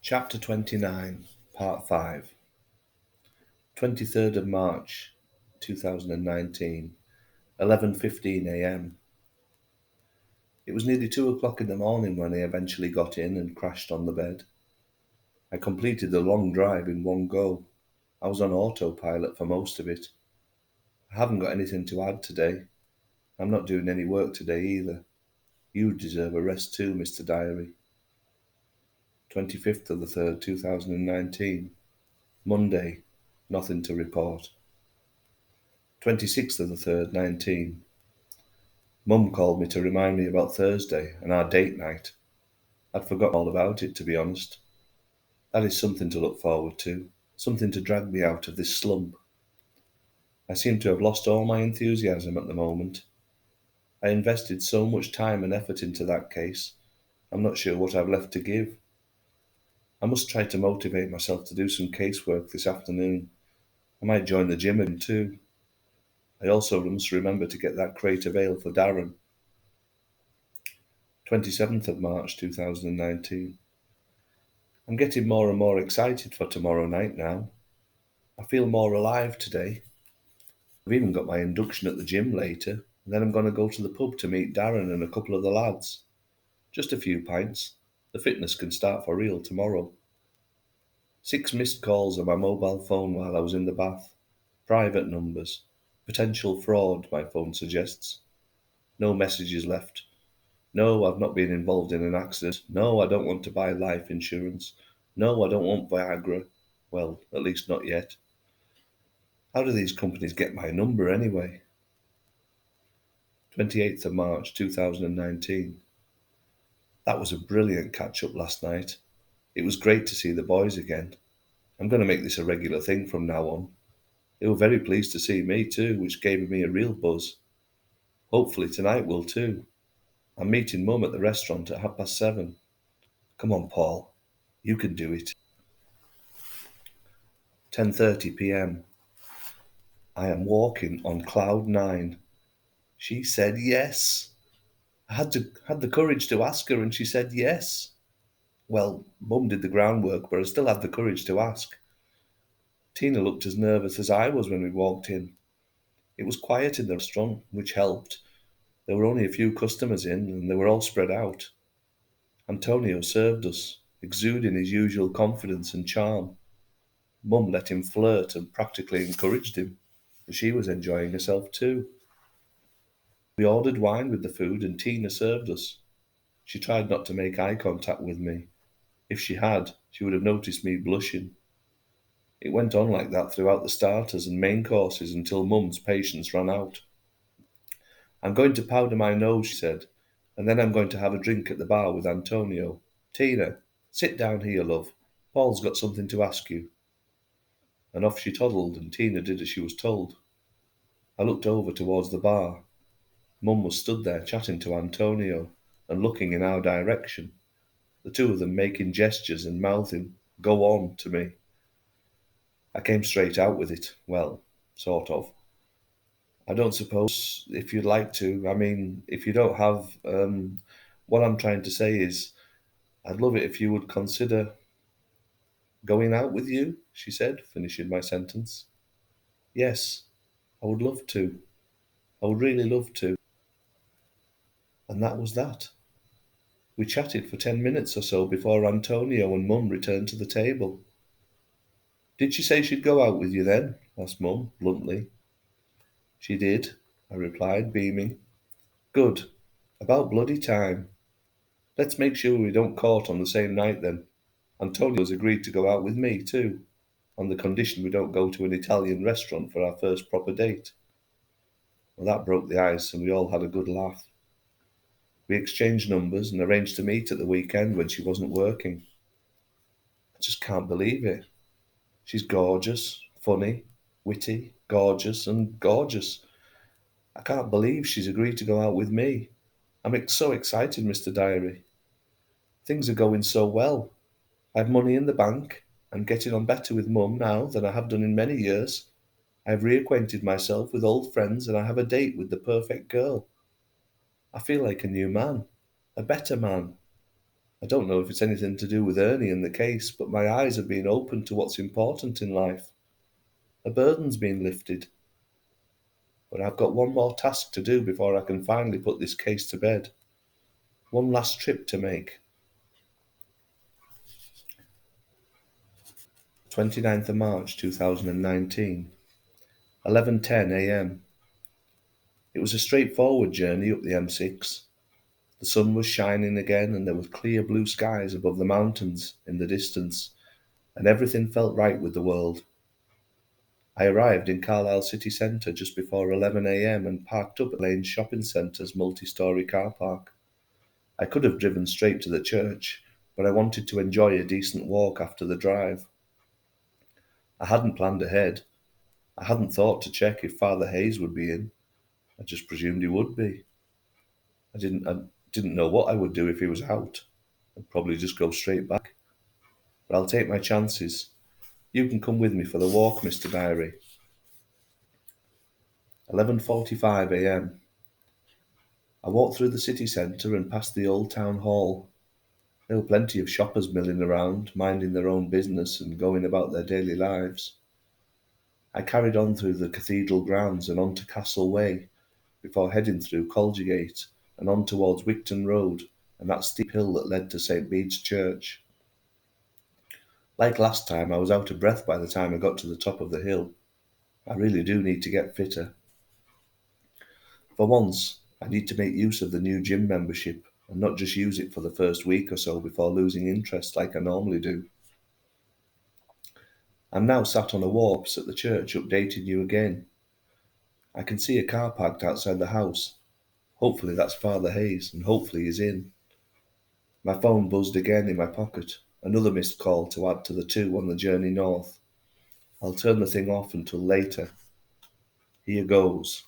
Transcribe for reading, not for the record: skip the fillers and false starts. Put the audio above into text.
Chapter 29, Part 5, 23rd of March 2019, 11:15 a.m. It was nearly 2 o'clock in the morning when I eventually got in and crashed on the bed. I completed the long drive in one go. I was on autopilot for most of it. I haven't got anything to add today. I'm not doing any work today either. You deserve a rest too, Mr. Diary. 25th of the 3rd, 2019, Monday, nothing to report. 26th of the 3rd, 19. Mum called me to remind me about Thursday and our date night. I'd forgotten all about it, to be honest. That is something to look forward to, something to drag me out of this slump. I seem to have lost all my enthusiasm at the moment. I invested so much time and effort into that case, I'm not sure what I've left to give. I must try to motivate myself to do some casework this afternoon. I might join the gym in too. I also must remember to get that crate of ale for Darren. 27th of March 2019. I'm getting more and more excited for tomorrow night now. I feel more alive today. I've even got my induction at the gym later, and then I'm going to go to the pub to meet Darren and a couple of the lads. Just a few pints. The fitness can start for real tomorrow. 6 missed calls on my mobile phone while I was in the bath. Private numbers. Potential fraud, my phone suggests. No messages left. No, I've not been involved in an accident. No, I don't want to buy life insurance. No, I don't want Viagra. Well, at least not yet. How do these companies get my number anyway? 28th of March 2019. That was a brilliant catch-up last night. It was great to see the boys again. I'm going to make this a regular thing from now on. They were very pleased to see me too, which gave me a real buzz. Hopefully tonight will too. I'm meeting Mum at the restaurant at 7:30. Come on, Paul. You can do it. 10:30 p.m. I am walking on cloud 9. She said yes. I had the courage to ask her and she said yes. Well, Mum did the groundwork, but I still had the courage to ask. Tina looked as nervous as I was when we walked in. It was quiet in the restaurant, which helped. There were only a few customers in, and they were all spread out. Antonio served us, exuding his usual confidence and charm. Mum let him flirt and practically encouraged him. She was enjoying herself too. We ordered wine with the food and Tina served us. She tried not to make eye contact with me. If she had, she would have noticed me blushing. It went on like that throughout the starters and main courses until Mum's patience ran out. I'm going to powder my nose, she said, and then I'm going to have a drink at the bar with Antonio. Tina, sit down here, love. Paul's got something to ask you. And off she toddled, and Tina did as she was told. I looked over towards the bar. Mum was stood there chatting to Antonio and looking in our direction, the two of them making gestures and mouthing, "Go on," to me. I came straight out with it. Well, sort of. I don't suppose if you'd like to, if you don't have, what I'm trying to say is, I'd love it if you would consider going out with you, she said, finishing my sentence. Yes, I would love to. I would really love to. And that was that. We chatted for 10 minutes or so before Antonio and Mum returned to the table. Did she say she'd go out with you then? Asked Mum, bluntly. She did, I replied, beaming. Good. About bloody time. Let's make sure we don't court on the same night then. Antonio's agreed to go out with me too, on the condition we don't go to an Italian restaurant for our first proper date. Well, that broke the ice and we all had a good laugh. We exchanged numbers and arranged to meet at the weekend when she wasn't working. I just can't believe it. She's gorgeous, funny, witty, gorgeous and gorgeous. I can't believe she's agreed to go out with me. I'm so excited, Mr. Diary. Things are going so well. I've money in the bank. I'm getting on better with Mum now than I have done in many years. I've reacquainted myself with old friends and I have a date with the perfect girl. I feel like a new man, a better man. I don't know if it's anything to do with Ernie and the case, but my eyes have been opened to what's important in life. A burden's been lifted. But I've got one more task to do before I can finally put this case to bed. One last trip to make. 29th of March 2019, 11:10 a.m. It was a straightforward journey up the M6. The sun was shining again and there were clear blue skies above the mountains in the distance, and everything felt right with the world. I arrived in Carlisle city centre just before 11 a.m. and parked up at Lane Shopping Centre's multi-storey car park. I could have driven straight to the church, but I wanted to enjoy a decent walk after the drive. I hadn't planned ahead. I hadn't thought to check if Father Hayes would be in. I just presumed he would be. I didn't know what I would do if he was out. I'd probably just go straight back. But I'll take my chances. You can come with me for the walk, Mr. Diary. 11:45 a.m. I walked through the city centre and past the old town hall. There were plenty of shoppers milling around, minding their own business and going about their daily lives. I carried on through the cathedral grounds and on to Castle Way, before heading through Colgate and on towards Wigton Road and that steep hill that led to St Bede's Church. Like last time, I was out of breath by the time I got to the top of the hill. I really do need to get fitter. For once, I need to make use of the new gym membership and not just use it for the first week or so before losing interest like I normally do. I'm now sat on a wharf at the church updating you again. I can see a car parked outside the house. Hopefully that's Father Hayes, and hopefully he's in. My phone buzzed again in my pocket, another missed call to add to the two on the journey north. I'll turn the thing off until later. Here goes.